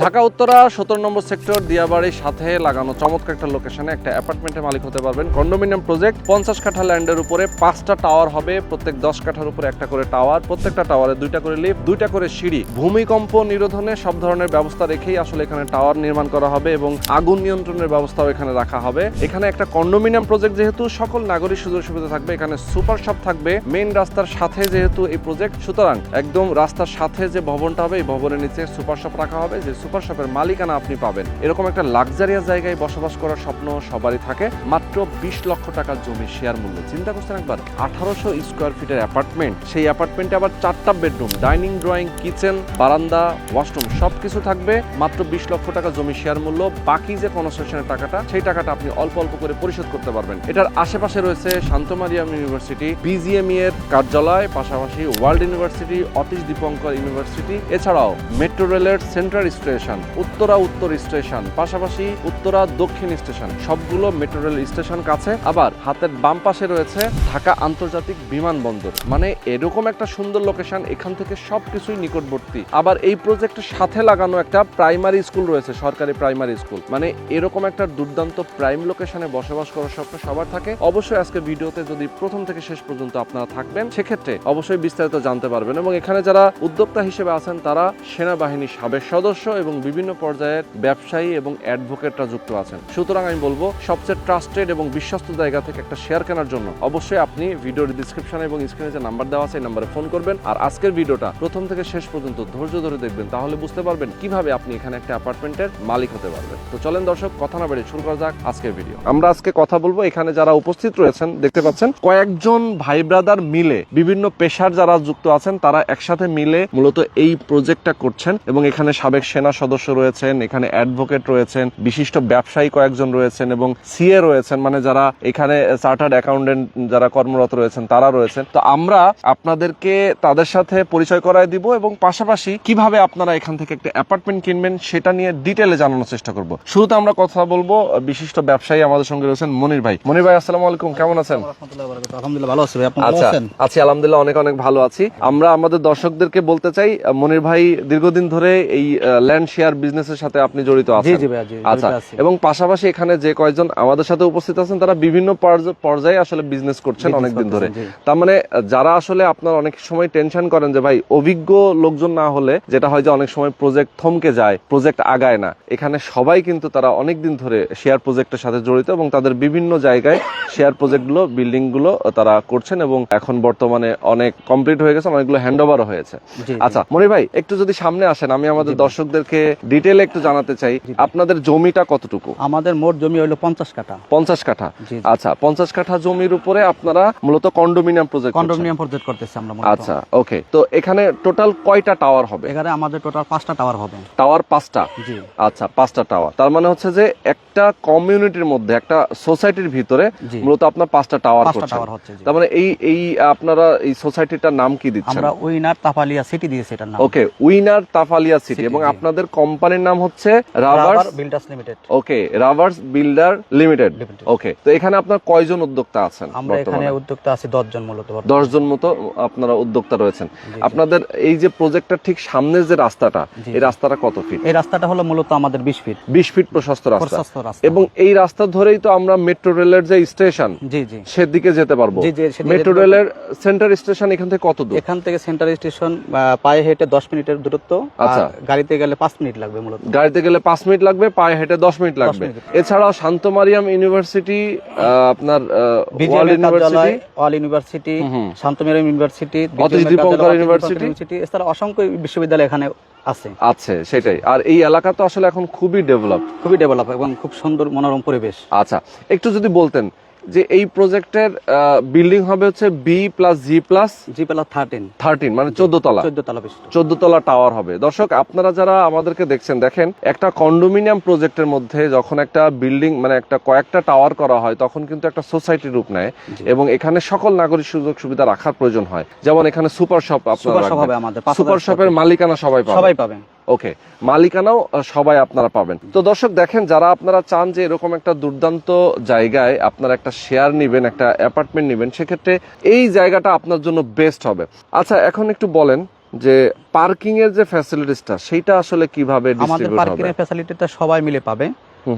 ঢাকা উত্তরা 17 নম্বর sector দিয়াবাড়ির সাথে লাগানো চমৎকার একটা লোকেশনে একটা অ্যাপার্টমেন্টের মালিক হতে পারবেন। কন্ডোমিনিয়াম প্রজেক্ট, 50 কাঠা ল্যান্ডের উপরে 5টা টাওয়ার হবে, প্রত্যেক 10 কাঠার উপরে একটা করে টাওয়ার, প্রত্যেকটা টাওয়ারে 2টা করে লিফট, 2টা করে সিঁড়ি। ভূমিকম্প নিরোধনে সব ধরনের ব্যবস্থা রেখেই আসলে এখানে টাওয়ার নির্মাণ করা হবে এবং আগুন নিয়ন্ত্রণের ব্যবস্থাও এখানে রাখা হবে। এখানে একটা কন্ডোমিনিয়াম প্রজেক্ট যেহেতু সকল নাগরিক সুযোগ সুবিধা থাকবে, এখানে সুপার শপ থাকবে মেইন রাস্তার সাথে যেহেতু এই প্রজেক্ট, সুতরাং একদম রাস্তার সাথে যে ভবনটা হবে এই ভবনের নিচে সুপার শপ রাখা হবে, যে সুপার শপের মালিকানা আপনি পাবেন। এরকম একটা লাক্সারিয়াস জায়গায় বসবাস করার স্বপ্ন সবারই থাকে। মাত্র 20 লক্ষ টাকা জমি শেয়ার মূল্যে, চিন্তা করছেন একবার, 1800 স্কোয়ার ফিটের অ্যাপার্টমেন্ট। সেই অ্যাপার্টমেন্টে আবার 4টা বেডরুম, ডাইনিং, ড্রয়িং, কিচেন, বারান্দা, ওয়াশরুম সবকিছু থাকবে। মাত্র 20 লক্ষ টাকা জমি শেয়ার মূল্য। বাকি যে কনস্ট্রাকশনের টাকাটা, সেই টাকাটা আপনি অল্প অল্প করে পরিশোধ করতে পারবেন। এটার আশেপাশে রয়েছে শান্ত মারিয়াম ইউনিভার্সিটি, বিজিএমই এর কার্যালয়, পাশাপাশি world university, Atish Dipankar university, এছাড়াও মেট্রো রেলের সেন্ট্রাল স্টেশন, উত্তর স্টেশন, পাশাপাশি উত্তরা দক্ষিণ স্টেশন, সবগুলো মেট্রো রেল স্টেশন কাছে। আবার হাতের বাম পাশে রয়েছে ঢাকা আন্তর্জাতিক বিমানবন্দর। মানে এরকম একটা সুন্দর লোকেশন, এখান থেকে সবকিছুই নিকটবর্তী। আবার এই প্রজেক্টের সাথে লাগানো একটা প্রাইমারি স্কুল রয়েছে, সরকারি প্রাইমারি স্কুল। মানে এরকম একটা দুর্দান্ত প্রাইম লোকেশনে বসবাস করার স্বপ্ন সবার থাকে। অবশ্যই আজকে ভিডিওতে যদি প্রথম থেকে শেষ পর্যন্ত আপনারা থাকবেন, সেক্ষেত্রে অবশ্যই বিস্তারিত জানতে পারবেন। এবং এখানে যারা উদ্যোক্তা হিসেবে আছেন তারা সেনাবাহিনীর সাবেক সদস্য এবং বিভিন্ন পর্যায়ের ব্যবসায়ী এবং অ্যাডভোকেটরা যুক্ত আছেন। সুতরাং আমি বলবো সবচেয়ে ট্রাস্টেড এবং বিশ্বস্ত জায়গা থেকে একটা শেয়ার কেনার জন্য অবশ্যই আপনি ভিডিওর ডিসক্রিপশনে এবং স্ক্রিনে যে নাম্বার দেওয়া আছে এই নাম্বারে ফোন করবেন। আর আজকের ভিডিওটা প্রথম থেকে শেষ পর্যন্ত ধৈর্য ধরে দেখবেন, তাহলে বুঝতে পারবেন কিভাবে আপনি এখানে একটা অ্যাপার্টমেন্টের মালিক হতে পারবেন। তো চলেন দর্শক, কথা না বেড়ে শুরু করা যাক আজকের ভিডিও। আমরা আজকে কথা বলবো, এখানে যারা উপস্থিত রয়েছেন দেখতে পাচ্ছেন কয়েকজন ভাই ব্রাদার মিলে, বিভিন্ন পেশার যারা যুক্ত আছেন তারা একসাথে মিলে মূলত এই প্রজেক্টটা করছেন। এবং এখানে সাবেক সেনা সদস্য রয়েছেন, এখানে অ্যাডভোকেট রয়েছেন, বিশিষ্ট ব্যবসায়ী কয়েকজন রয়েছেন এবং সিএ রয়েছেন, মানে যারা এখানে চার্টার্ড অ্যাকাউন্টেন্ট যারা কর্মরত রয়েছেন তারা রয়েছেন। তো আমরা আপনাদেরকে তাদের সাথে পরিচয় করায় দিব এবং পাশাপাশি কিভাবে আপনারা এখান থেকে একটা অ্যাপার্টমেন্ট কিনবেন সেটা নিয়ে ডিটেলে জানানোর চেষ্টা করব। শুরুতে আমরা কথা বলবো বিশিষ্ট ব্যবসায়ী আমাদের সঙ্গে রয়েছেন মনির ভাই। মনির ভাই, আসসালামু আলাইকুম, কেমন আছেন? আলহামদুলিল্লাহ ভালো আছি ভাই, আপনি কেমন আছেন? আছি আলহামদুলিল্লাহ, অনেক অনেক ভালো আছি। আমরা আমাদের দর্শকদেরকে বলতে চাই, মনির ভাই দীর্ঘদিন ধরে এই ল্যান্ড শেয়ার বিজনেসের সাথে আপনি জড়িত আছেন। জি ভাই, আচ্ছা, এবং পাশাপাশি এখানে যে কয়েকজন আমাদের সাথে উপস্থিত আছেন তারা বিভিন্ন পর্যায়ে আসলে বিজনেস করছেন অনেকদিন ধরে। তার মানে যারা আসলে আপনার অনেক সময় টেনশন করেন যে ভাই অভিজ্ঞ লোকজন না হলে যেটা হয় যে অনেক সময় প্রজেক্ট থমকে যায়, প্রজেক্ট আগায় না, এখানে সবাই কিন্তু তারা অনেকদিন ধরে শেয়ার প্রজেক্টের সাথে জড়িত এবং তাদের বিভিন্ন জায়গায় শেয়ার প্রজেক্টগুলো, বিল্ডিং গুলো তারা করছেন এবং এখন বর্তমানে অনেক কমপ্লিট হয়ে গেছে, অনেকগুলো হ্যান্ডওভারও হয়েছে। আচ্ছা মনির ভাই, একটু যদি সামনে আসেন, আমি আমাদের দর্শকদেরকে ডিটেইলে একটু জানাতে চাই আপনাদের জমিটা কতটুকু? আমাদের মোট জমি হলো 50 কাঠা। 50 কাঠা, আচ্ছা। 50 কাঠা জমির উপরে আপনারা মূলত কন্ডোমিনিয়াম প্রজেক্ট করতেছি আমরা। আচ্ছা, ওকে। তো এখানে টোটাল কয়টা টাওয়ার হবে? এখানে আমাদের টোটাল 5টা টাওয়ার হবে। টাওয়ার 5টা? জি। আচ্ছা, 5টা টাওয়ার, তার মানে হচ্ছে যে একটা কমিউনিটির মধ্যে, একটা সোসাইটির ভিতরে মূলত আপনার 5টা টাওয়ার করছেন। তার মানে এই আপনারা এই সোসাইটিটার নাম কি দিচ্ছেন? আমরা উইনার তাফালিয়া সিটি দিয়েছি এটার নাম। ওকে, উইনার তাফালিয়া সিটি। এবং আপনাদের কোম্পানির নাম হচ্ছে রাবার্স বিল্ডার্স লিমিটেড। ওকে, রাবার্স বিল্ডার লিমিটেড। ওকে, তো এখানে আপনার কয়জন উদ্যোক্তা আছেন? আমরা এখানে উদ্যোক্তা আছি 10 জন মূলত। 10 জন মতো আপনারা উদ্যোক্তা রয়েছেন। আপনাদের এই যে প্রজেক্টটা ঠিক সামনের যে রাস্তাটা, এই রাস্তাটা কত ফিট? এই রাস্তাটা হলো মূলত আমাদের 20 ফিট। 20 ফিট প্রশস্ত রাস্তা। এবং এই রাস্তা ধরেই তো আমরা মেট্রো রেলের যে স্টেশন, জি জি, সেদিকে যেতে পারবো। মেট্রো রেলের সেন্টার স্টেশন এখান থেকে কত দূর? এখান থেকে সেন্টার স্টেশন পায়ে হেঁটে 10 মিনিটের দূরত্ব। আচ্ছা, গাড়িতে গেলে 5 মিনিট লাগবে মূলত। গাড়িতে গেলে 5 মিনিট লাগবে, পায়ে হেঁটে 10 মিনিট লাগবে। এছাড়াও শান্ত মারিয়াম ইউনিভার্সিটি, আপনার ওয়াল ইউনিভার্সিটি, শান্ত মারিয়াম ইউনিভার্সিটি, অতীশ দীপঙ্কর ইউনিভার্সিটি, এছাড়া অসংখ্য বিশ্ববিদ্যালয় এখানে আছে। সেটাই। আর এই এলাকা তো আসলে এখন খুবই ডেভেলপ এবং খুব সুন্দর মনোরম পরিবেশ। আচ্ছা, একটু যদি বলতেন যে এই প্রজেক্টের বিল্ডিং হবে হচ্ছে B+G+13, মানে 14 তলা। 14 তলা টাওয়ার হবে। দর্শক, আপনারা যারা আমাদেরকে দেখছেন, দেখেন একটা কন্ডোমিনিয়াম প্রজেক্টের মধ্যে যখন একটা বিল্ডিং, মানে একটা কয়েকটা টাওয়ার করা হয়, তখন কিন্তু একটা সোসাইটির রূপ নেয় এবং এখানে সকল নাগরিক সুযোগ সুবিধা রাখার প্রয়োজন হয়। যেমন এখানে সুপার শপ, আপনারা সুপার শপের মালিকানা সবাই পাবেন। ওকে, মালিকানাও সবাই আপনারা পাবেন। তো দর্শক দেখেন, যারা আপনারা চান যে এরকম একটা দুর্দান্ত জায়গায় আপনারা একটা শেয়ার নিবেন, একটা অ্যাপার্টমেন্ট নিবেন, সেক্ষেত্রে এই জায়গাটা আপনার জন্য বেস্ট হবে। আচ্ছা, এখন একটু বলেন যে পার্কিং এর যে ফ্যাসিলিটিসটা সেটা আসলে কিভাবে আমাদের ডিস্ট্রিবিউট পার্কিং হবে? এর ফ্যাসিলিটিটা সবাই মিলে পাবে,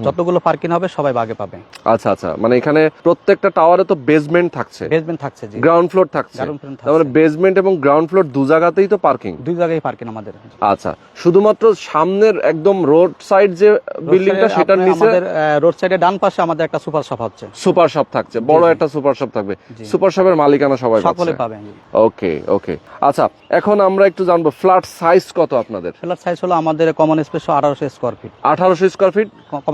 যতগুলো পার্কিং হবে সবাই ভাগে পাবে। আচ্ছা আচ্ছা, মানে এখানে প্রত্যেকটা টাওয়ারে তো বেসমেন্ট থাকছে, বেসমেন্ট থাকছে, জি, গ্রাউন্ড ফ্লোর থাকছে, গ্রাউন্ড ফ্লোর তার মানে থাকছে, বেসমেন্ট এবং গ্রাউন্ড ফ্লোর দু জায়গাতেই তো পার্কিং, দুই জায়গায় পার্কিং আমাদের। আচ্ছা, শুধুমাত্র সামনের একদম রোড সাইড যে বিল্ডিংটা সেটার নিচে আমাদের রোড সাইডে ডান পাশে আমাদের একটা সুপার শপ হচ্ছে, সুপার শপ থাকছে, বড় একটা সুপার শপ থাকবে, সুপার শপের মালিকানা সবাই সকলে পাচ্ছে। পাবে। ওকে ওকে, আচ্ছা এখন আমরা একটু জানবো ফ্ল্যাট সাইজ কত আপনাদের? ফ্ল্যাট সাইজ হলো আমাদের common space 1800 square feet, 1800 square feet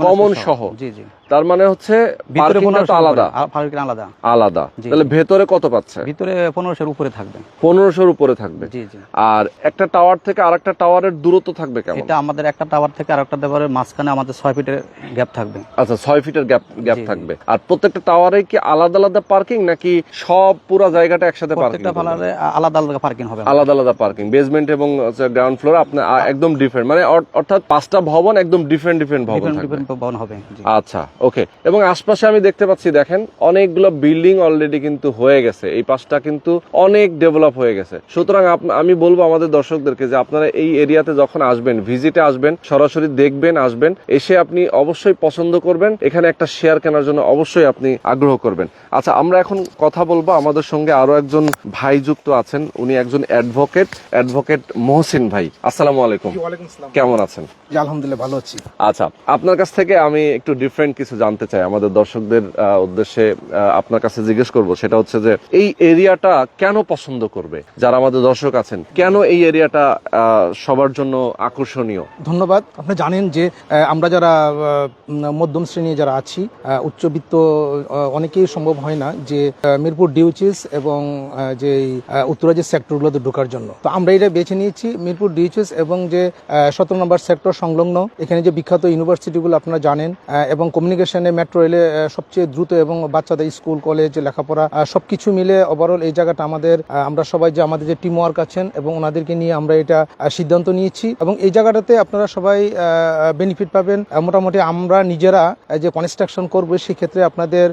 common সহ। জি জি, তার মানে হচ্ছে ভিতরে পার্কিংটা তো আলাদা পার্কিং আলাদা আলাদা, জি, তাহলে ভেতরে কত পাচ্ছে? ভিতরে 1500 উপরে থাকবে, 1500 উপরে থাকবে। জি জি। আর একটা টাওয়ার থেকে আরেকটা টাওয়ারের দূরত্ব থাকবে কেমন? এটা আমাদের একটা টাওয়ার থেকে আরেকটা টাওয়ারের মাঝখানে আমাদের 6 ফিটের গ্যাপ থাকবে। আচ্ছা, 6 ফিটের গ্যাপ জি, জি। থাকবে। আর প্রত্যেকটা টাওয়ারে কি আলাদা আলাদা পার্কিং নাকি সব পুরো জায়গাটা একসাথে পার্কিং? প্রত্যেকটা ফ্লোরে আলাদা আলাদা পার্কিং হবে, আলাদা আলাদা পার্কিং, বেসমেন্ট এবং গ্রাউন্ড ফ্লোর আপনার একদম ডিফারেন্ট, মানে অর্থাৎ 5টা ভবন একদম ডিফারেন্ট ভবন থাকবে। ডিফারেন্ট ভবন হবে, জি। আচ্ছা ওকে, এবং আশপাশে আমি দেখতে পাচ্ছি দেখেন অনেকগুলো বিল্ডিং অলরেডি কিন্তু হয়ে গেছে, এই পাশটা কিন্তু অনেক ডেভেলপ হয়ে গেছে। সুতরাং আমি বলবো আমাদের দর্শকদেরকে যে আপনারা এই এরিয়াতে যখন আসবেন, ভিজিটে আসবেন, সরাসরি দেখবেন, আসবেন, এসে আপনি অবশ্যই পছন্দ করবেন, এখানে একটা শেয়ার কেনার জন্য অবশ্যই আপনি আগ্রহ করবেন। আচ্ছা, আমরা এখন কথা বলবো, আমাদের সঙ্গে আরো একজন ভাই যুক্ত আছেন, উনি একজন অ্যাডভোকেট মহসিন ভাই। আসসালামু আলাইকুম। ওয়ালাইকুম আসসালাম। কেমন আছেন? জি, আলহামদুলিল্লাহ ভালো আছি। আচ্ছা, আপনার কাছ থেকে আমি একটু ডিফারেন্ট কিছু জানতে চাই, আমাদের দর্শকদের উদ্দেশ্যে আপনার কাছে জিজ্ঞেস করব, সেটা হচ্ছে যে এই এরিয়াটা কেন পছন্দ করবে যারা আমাদের দর্শক আছেন, কেন এই এরিয়াটা সবার জন্য আকর্ষণীয়? ধন্যবাদ। আপনি জানেন যে আমরা যারা মধ্যম শ্রেণী যারা আছি, উচ্চবিত্ত অনেকেই সম্ভব হয় না যে মিরপুর ডিউচিস এবং যে উত্তরাজ্যের সেক্টরগুলোতে ঢোকার জন্য। তো আমরা এটা বেছে নিয়েছি মিরপুর ডিউচিস এবং যে 17 নম্বর সেক্টর সংলগ্ন, এখানে যে বিখ্যাত ইউনিভার্সিটিগুলো আপনারা জানেন, এবং কমিউনিকেশনে মেট্রো রেলে সবচেয়ে দ্রুত, এবং বাচ্চাদের স্কুল কলেজ লেখাপড়া সবকিছু মিলে ওভারঅল এই জায়গাটা আমাদের, আমরা সবাই যে আমাদের যে টিম ওয়ার্ক আছেন এবং ওনাদেরকে নিয়ে আমরা এটা সিদ্ধান্ত নিয়েছি, এবং এই জায়গাটাতে আপনারা সবাই বেনিফিট পাবেন। মোটামুটি আমরা নিজেরা যে কনস্ট্রাকশন করবো সেক্ষেত্রে আপনাদের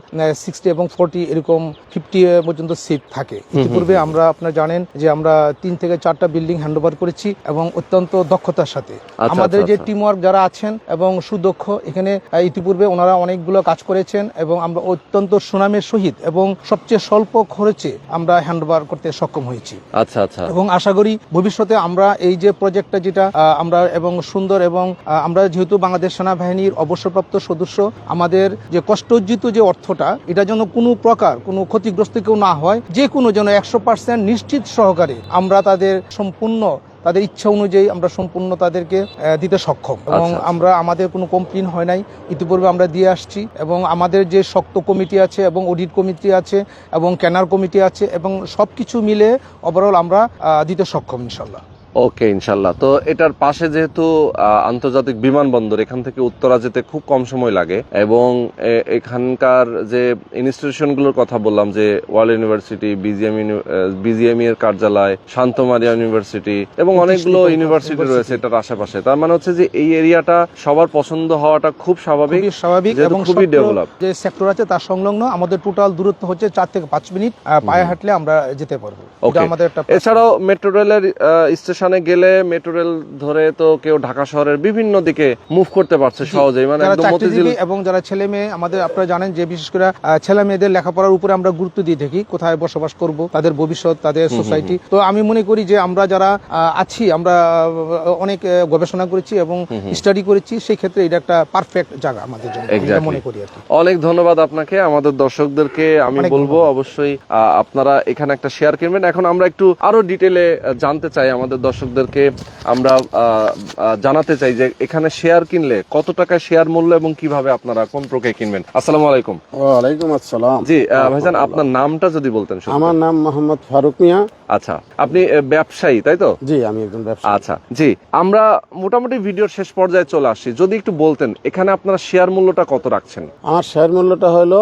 60 এবং 40 এরকম 50 পর্যন্ত সিট থাকে। ইতিপূর্বে আমরা আপনারা জানেন যে আমরা 3 থেকে 4টা বিল্ডিং হ্যান্ডওভার করেছি এবং অত্যন্ত দক্ষতার সাথে। আমাদের যে টিম ওয়ার্ক যারা আছেন এবং সুদক্ষ, এখানে ইতিপূর্বে ওনারা অনেকগুলো কাজ করেছেন এবং আমরা অত্যন্ত সুনামের সহিত এবং সবচেয়ে স্বল্প খরচে আমরা হ্যান্ডওভার করতে সক্ষম হয়েছি। আচ্ছা আচ্ছা, এবং আশা করি ভবিষ্যতে আমরা এই যে প্রজেক্টটা যেটা আমরা এবং সুন্দর, এবং আমরা যেহেতু বাংলাদেশ সেনাবাহিনীর অবসরপ্রাপ্ত সদস্য, আমাদের যে কষ্টার্জিত যে অর্থটা, এটা যেন কোনো প্রকার কোনো ক্ষতিগ্রস্ত কেউ না হয়, যে কোনো যেন 100% নিশ্চিত সহকারে আমরা তাদের সম্পূর্ণ তাদের ইচ্ছা অনুযায়ী আমরা সম্পূর্ণ তাদেরকে দিতে সক্ষম। এবং আমরা আমাদের কোনো কমপ্লেন হয় নাই, ইতিপূর্বে আমরা দিয়ে আসছি, এবং আমাদের যে শক্ত কমিটি আছে এবং অডিট কমিটি আছে এবং ক্যানার কমিটি আছে, এবং সবকিছু মিলে ওভারঅল আমরা দিতে সক্ষম ইনশাল্লাহ। ওকে, ইনশাল্লাহ। তো এটার পাশে যেহেতু আন্তর্জাতিক বিমানবন্দর, এখান থেকে উত্তরা যেতে খুব কম সময় লাগে, এবং এখানকার যে ইনস্টিটিউশনগুলোর কথা বললাম, যে ওয়ার্ল্ড ইউনিভার্সিটি, বিজিএমই এর কার্যালয়, শান্ত মারিয়া ইউনিভার্সিটি এবং অনেকগুলো ইউনিভার্সিটি রয়েছে এটার আশেপাশে, তার মানে হচ্ছে যে এই এরিয়াটা সবার পছন্দ হওয়াটা খুব স্বাভাবিক, এবং খুবই ডেভেলপ। যে সেক্টর আছে তার সংলগ্ন আমাদের টোটাল দূরত্ব হচ্ছে 4 থেকে 5 মিনিট পায়ে হাঁটলে আমরা যেতে পারবো। আমাদের একটা, এছাড়াও মেট্রো রেলের স্টেশনে গেলে মেট্রো রেল ধরে তো কেউ ঢাকা শহরের বিভিন্ন দিকে মুভ করতে পারছে সহজেই, মানে একদম মতিঝিল। এবং যারা ছেলে মেয়ে, আমাদের আপনারা জানেন যে বিশেষ করে ছেলে মেয়েদের লেখাপড়ার উপরে আমরা গুরুত্ব দিয়ে থাকি, কোথায় বসবাস করব, তাদের ভবিষ্যৎ, তাদের সোসাইটি। তো আমি মনে করি যে আমরা যারা আছি, আমরা অনেক গবেষণা করেছি এবং স্টাডি করেছি, সেই ক্ষেত্রে এটা একটা পারফেক্ট জায়গা আমাদের জন্য মনে করি আর কি। অনেক ধন্যবাদ আপনাকে। আমাদের দর্শকদেরকে আমি বলবো অবশ্যই আপনারা এখানে একটা শেয়ার কিনবেন। এখন আমরা একটু আরো ডিটেলে জানতে চাই, আমাদের দর্শকদেরকে আমরা জানাতে চাই যে এখানে শেয়ার কিনলে কত টাকা শেয়ার মূল্য এবং কিভাবে আপনারা কোন প্রকারে কিনবেন। আসসালামু আলাইকুম। ওয়ালাইকুম আসসালাম। জি ভাইজান, আপনার নামটা যদি বলতেন। আমার নাম মোহাম্মদ ফারুক মিয়া। আচ্ছা, আপনি ব্যবসায়ী তাই তো? জি, আমি একজন ব্যবসায়ী। আচ্ছা, জি, আমরা মোটামুটি ভিডিওর শেষ পর্যায়ে চলে আসছি, যদি একটু বলতেন এখানে আপনারা শেয়ার মূল্যটা কত রাখছেন? আমার শেয়ার মূল্যটা হলো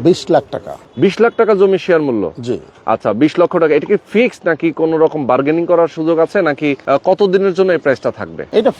20 লাখ টাকা। 20 লাখ টাকা জমি শেয়ার মূল্য? জি। আচ্ছা, 20 লক্ষ টাকা। এটা কি ফিক্সড নাকি কোন রকম বার্গেনিং করার সুযোগ আছে, নাকি নাকি কত দিনের জন্য এই প্রাইসটা থাকবে? এটা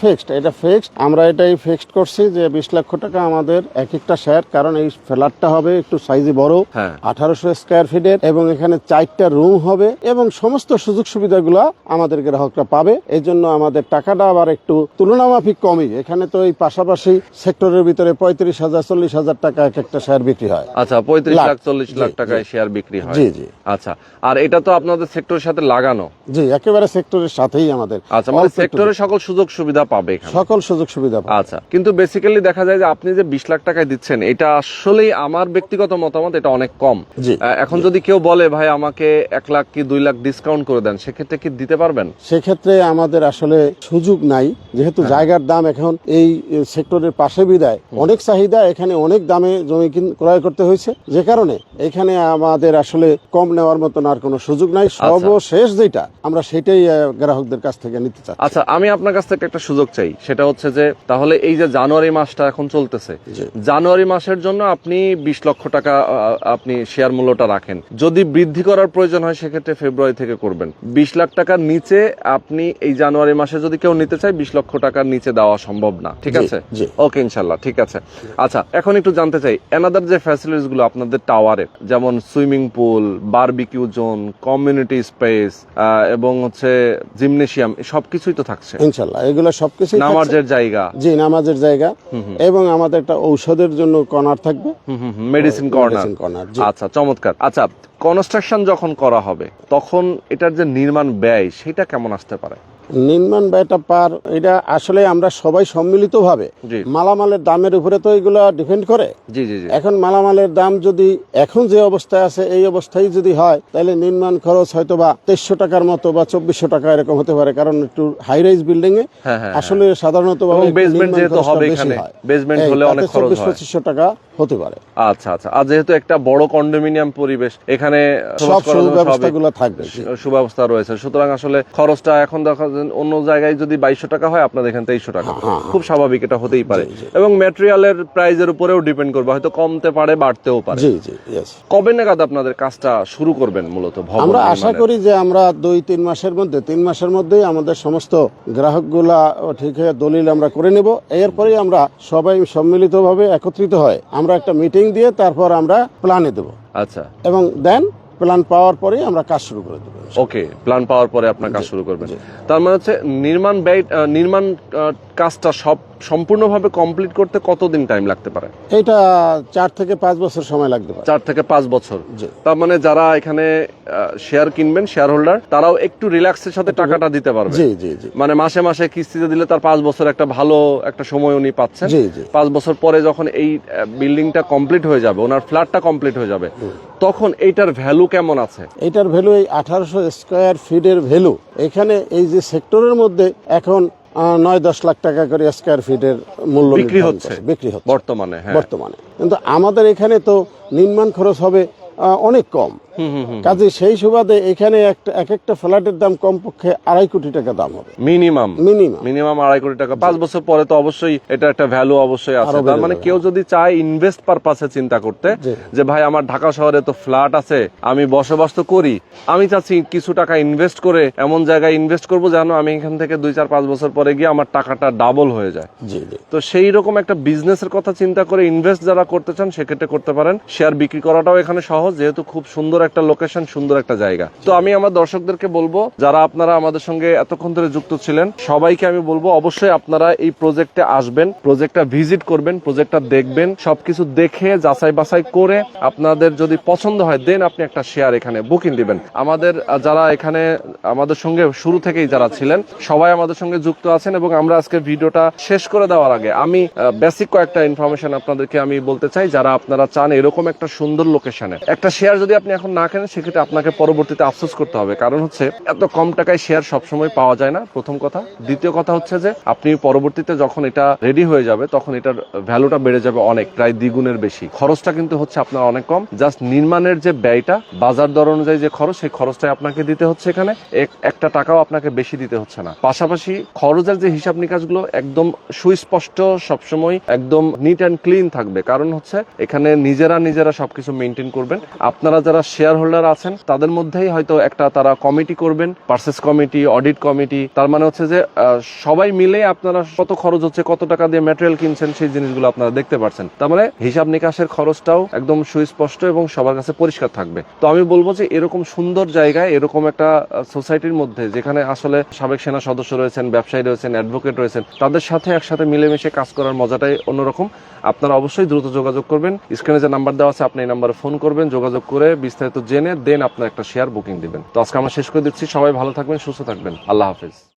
ফিক্সড আমরা এটাই ফিক্সড করছি যে 20 লক্ষ টাকা আমাদের এক একটা শেয়ার, কারণ এই ফ্ল্যাটটা হবে একটু সাইজে বড়, হ্যাঁ। 1800 স্কয়ার ফিটের, এবং এখানে 4টা রুম হবে এবং সমস্ত সুযোগ সুবিধাগুলো আমাদের গ্রাহকরা পাবে। এই জন্য আমাদের টাকাটা আবার একটু তুলনামাফিক কমই। এখানে তো এই পাশাপাশি সেক্টরের ভিতরে 35,000 40,000 টাকা এক একটা শেয়ার বিক্রি হয়। আচ্ছা, 35 লাখ, লাখ 40 লাখ জি, টাকায় জি। শেয়ার বিক্রি হয়। জি জি আচ্ছা, আর এটা তো আপনাদের সেক্টরের সাথে লাগানো। জি, একেবারে সেক্টরের সাথেই আমাদের আচ্ছা, মানে অল্প একটু সেক্টরের সকল সুযোগ সুবিধা পাবে এখানে। সকল সুযোগ সুবিধা পাবে। আচ্ছা, কিন্তু বেসিক্যালি দেখা যায় যে আপনি যে 20 লাখ টাকায় দিচ্ছেন, এটা আসলেই আমার ব্যক্তিগত মতামত এটা অনেক কম। জি। এখন যদি কেউ বলে ভাই আমাকে 1 লাখ কি 2 লাখ ডিসকাউন্ট করে দেন, সেক্ষেত্রে কি দিতে পারবেন? সেক্ষেত্রে আমাদের আসলে সুযোগ নাই, যেহেতু হ্যাঁ। জায়গার দাম এখন এই সেক্টরের পাশে বিদায় অনেক চাহিদা, এখানে অনেক দামে জমি ক্রয় করতে হয়েছে, যে কারণে এখানে আমাদের আসলে কম নেওয়ার মতন আর কোনো সুযোগ নাই। সর্বশেষ যেটা আমরা সেটাই গ্রাহকদের কাছ থেকে নিতে চাই। আচ্ছা, আমি আপনার কাছ থেকে একটা সুযোগ চাই, সেটা হচ্ছে যে তাহলে এই যে জানুয়ারি মাসটা এখন চলতেছে, জি। জানুয়ারি মাসের জন্য আপনি 20 লক্ষ টাকা আপনি শেয়ার মূল্যটা রাখেন। যদি বৃদ্ধি করার প্রয়োজন হয় সেক্ষেত্রে ফেব্রুয়ারি থেকে করবেন। 20 লাখ টাকার নিচে আপনি এই জানুয়ারি মাসে যদি কেউ নিতে চায় 20 লক্ষ টাকার নিচে দেওয়া সম্ভব না, ঠিক জি, আছে? জি। ওকে, ইনশাল্লাহ, ঠিক আছে। আচ্ছা, এখন একটু জানতে চাই এনাদার যে ফ্যাসিলিটিস গুলো আপনাদের টাওয়ারে, যেমন swimming pool, barbecue zone, community space এবং হচ্ছে জিমনেশিয়াম, সবকিছুই তো থাকছে। ইনশাল্লাহ এগুলো সবকিছু নামাজের জায়গা, জি, নামাজের জায়গা, এবং আমাদের একটা ঔষধের জন্য কর্নার থাকবে, মেডিসিন কর্নার। Medicine corner. জি। আচ্ছা, চমৎকার। আচ্ছা, কনস্ট্রাকশন যখন করা হবে তখন এটার যে নির্মাণ ব্যয় সেটা কেমন আসতে পারে? নির্মাণ ব্যয়টা এটা আসলে আমরা সবাই সম্মিলিতভাবে জি। মালামালের দামের উপরে তো এগুলো ডিপেন্ড করে। জি জি জি। এখন মালামালের দাম যদি এখন যে অবস্থায় আছে এই অবস্থায় যদি হয়, তাহলে নির্মাণ খরচ হয়তো বা 2300 টাকার মতো বা 2400 টাকা এরকম হতে পারে, কারণ একটু হাই রাইজ বিল্ডিং এ আসলে সাধারণত বেসমেন্ট যেহেতু হবে এখানে, বেসমেন্ট হলে অনেক খরচ হয়, 2400 টাকা হতে পারে। আচ্ছা আচ্ছা। আর যেহেতু একটা বড় কন্ডোমিনিয়াম পরিবেশ, এখানে সব সুব্যবস্থাগুলো থাকবে। সুব্যবস্থা রয়েছে, সুতরাং আসলে খরচটা এখন দেখা যায় অন্য জায়গায় যদি 2200 টাকা হয় আপনাদের এখানে 2300 টাকা, খুব স্বাভাবিক, এটা হতেই পারে। এবং ম্যাটেরিয়ালের প্রাইসের উপরেও ডিপেন্ড করবে, হয়তো কমতে পারে বাড়তেও পারে। জি জি, ইয়েস। কবে নাগাদ আপনাদের কাজটা শুরু করবেন মূলত ভবন আমরা আশা নির্মাণের? করি যে আমরা 2-3 মাসের মধ্যে, 3 মাসের মধ্যেই আমাদের সমস্ত গ্রাহকগুলা ঠিক হয়ে দলিল আমরা করে নেব। এরপরেই আমরা সবাই সম্মিলিতভাবে একত্রিত হয় আমরা একটা মিটিং দিয়ে তারপর আমরা প্ল্যানে দেব, আচ্ছা, এবং দেন প্ল্যান পাওয়ার পরেই আমরা কাজ শুরু করে দেবো। ওকে, প্ল্যান পাওয়ার পরে আপনার কাজ শুরু করবেন। তার মানে হচ্ছে নির্মাণ কাজটা সম্পূর্ণভাবে কমপ্লিট করতে কতদিন টাইম লাগতে পারে? এটা 4 থেকে 5 বছর সময় লাগতে পারে। 4 থেকে 5 বছর। জি। তার মানে যারা এখানে শেয়ার কিনবেন, শেয়ার হোল্ডার, তারাও একটু রিল্যাক্সের সাথে টাকাটা দিতে পারবে। জি জি জি। মানে মাসে মাসে কিস্তিতে দিলে তার 5 বছর একটা ভালো একটা সময় উনি পাচ্ছেন। জি জি। 5 বছর পরে যখন এই বিল্ডিংটা কমপ্লিট হয়ে যাবে, ওনার ফ্ল্যাটটা কমপ্লিট হয়ে যাবে, তখন এইটার ভ্যালু কেমন আছে? এটার ভ্যালু এই 1800 স্কয়ার ফিটের ভ্যালু এখানে এই যে সেক্টরের মধ্যে এখন 9-10 লাখ টাকা করে স্কয়ার ফিটের মূল্য বিক্রি হচ্ছে বর্তমানে। হ্যাঁ, বর্তমানে। কিন্তু আমাদের এখানে তো নির্মাণ খরচ হবে অনেক কম, কাজে সেই সুবাদে এখানে এক একটা ফ্ল্যাটের দাম কমপক্ষে 2.5 কোটি টাকা দাম হবে মিনিমাম মিনিমাম 2.5 কোটি টাকা। 5 বছর পরে তো অবশ্যই এটা একটা ভ্যালু অবশ্যই আছে। আরো তার মানে বেড়ে কেউ যদি চায় ইনভেস্ট পারপাসে চিন্তা করতে, যে ভাই আমার ঢাকা শহরে তো ফ্ল্যাট আছে, আমি বসবাস তো করি, আমি চাচ্ছি কিছু টাকা ইনভেস্ট করে এমন জায়গায় ইনভেস্ট করবো যেন আমি এখান থেকে 2-4-5 বছর পরে গিয়ে আমার টাকাটা ডাবল হয়ে যায়। জি জি। তো সেই রকম একটা বিজনেসের কথা চিন্তা করে ইনভেস্ট যারা করতে চান সেক্ষেত্রে করতে পারেন। শেয়ার বিক্রি করাটাও এখানে সহজ, যেহেতু খুব সুন্দর একটা লোকেশন, সুন্দর একটা জায়গা। তো আমি আমার দর্শকদেরকে বলবো, যারা আপনারা আমাদের সঙ্গে এতক্ষণ ধরে যুক্ত ছিলেন, সবাইকে আমি বলবো অবশ্যই আপনারা এই প্রজেক্টে আসবেন, প্রজেক্টটা ভিজিট করবেন, প্রজেক্টটা দেখবেন, সবকিছু দেখে যাচাই বাছাই করে আপনাদের যদি পছন্দ হয় দেন আপনি একটা শেয়ার এখানে বুকিং দিবেন। আমাদের যারা এখানে আমাদের সঙ্গে শুরু থেকেই যারা ছিলেন সবাই আমাদের সঙ্গে যুক্ত আছেন, এবং আমরা আজকে ভিডিওটা শেষ করে দেওয়ার আগে আমি বেসিক কয়েকটা ইনফরমেশন আপনাদেরকে আমি বলতে চাই। যারা আপনারা চান এরকম একটা সুন্দর লোকেশনে একটা শেয়ার যদি আপনি এখন না কেনেন, সেক্ষেত্রে আপনাকে পরবর্তীতে আফসোস করতে হবে, কারণ হচ্ছে এত কম টাকায় শেয়ার সবসময় পাওয়া যায় না, প্রথম কথা। দ্বিতীয় কথা হচ্ছে যে আপনি পরবর্তীতে যখন এটা রেডি হয়ে যাবে তখন এটার ভ্যালুটা বেড়ে যাবে অনেক, প্রায় দ্বিগুণের বেশি। খরচটা কিন্তু হচ্ছে আপনার অনেক কম, জাস্ট নির্মাণের যে ব্যয়টা বাজার দর অনুযায়ী যে খরচ, সেই খরচটাই আপনাকে দিতে হচ্ছে এখানে, একটা টাকাও আপনাকে বেশি দিতে হচ্ছে না। পাশাপাশি খরচের যে হিসাব নিকাশগুলো একদম সুস্পষ্ট, সবসময় একদম নিট অ্যান্ড ক্লিন থাকবে, কারণ হচ্ছে এখানে নিজেরা সবকিছু মেনটেন করবেন। আপনারা যারা শেয়ার হোল্ডার আছেন তাদের মধ্যেই হয়তো একটা তারা কমিটি করবেন, পারচেস কমিটি, অডিট কমিটি। তার মানে হচ্ছে যে সবাই মিলে আপনারা কত খরচ হচ্ছে, কত টাকা দিয়ে ম্যাটেরিয়াল কিনছেন, সেই জিনিসগুলো আপনারা দেখতে পাচ্ছেন। তার মানে হিসাব নিকাশের খরচটাও একদম সুস্পষ্ট এবং সবার কাছে পরিষ্কার থাকবে। তো আমি বলবো যে এরকম সুন্দর জায়গায়, এরকম একটা সোসাইটির মধ্যে যেখানে আসলে সাবেক সেনা সদস্য রয়েছেন, ব্যবসায়ী রয়েছেন, অ্যাডভোকেট রয়েছেন, তাদের সাথে একসাথে মিলেমিশে কাজ করার মজাটাই অন্যরকম। আপনারা অবশ্যই দ্রুত যোগাযোগ করবেন। স্ক্রিনে যে নাম্বার দেওয়া আছে আপনি এই নাম্বারে ফোন করবেন, যোগাযোগ করে বিস্তারিত জেনে দেন আপনার একটা শেয়ার বুকিং দিবেন। তো আজকে আমরা শেষ করে দিচ্ছি। সবাই ভালো থাকবেন, সুস্থ থাকবেন। আল্লাহ হাফেজ।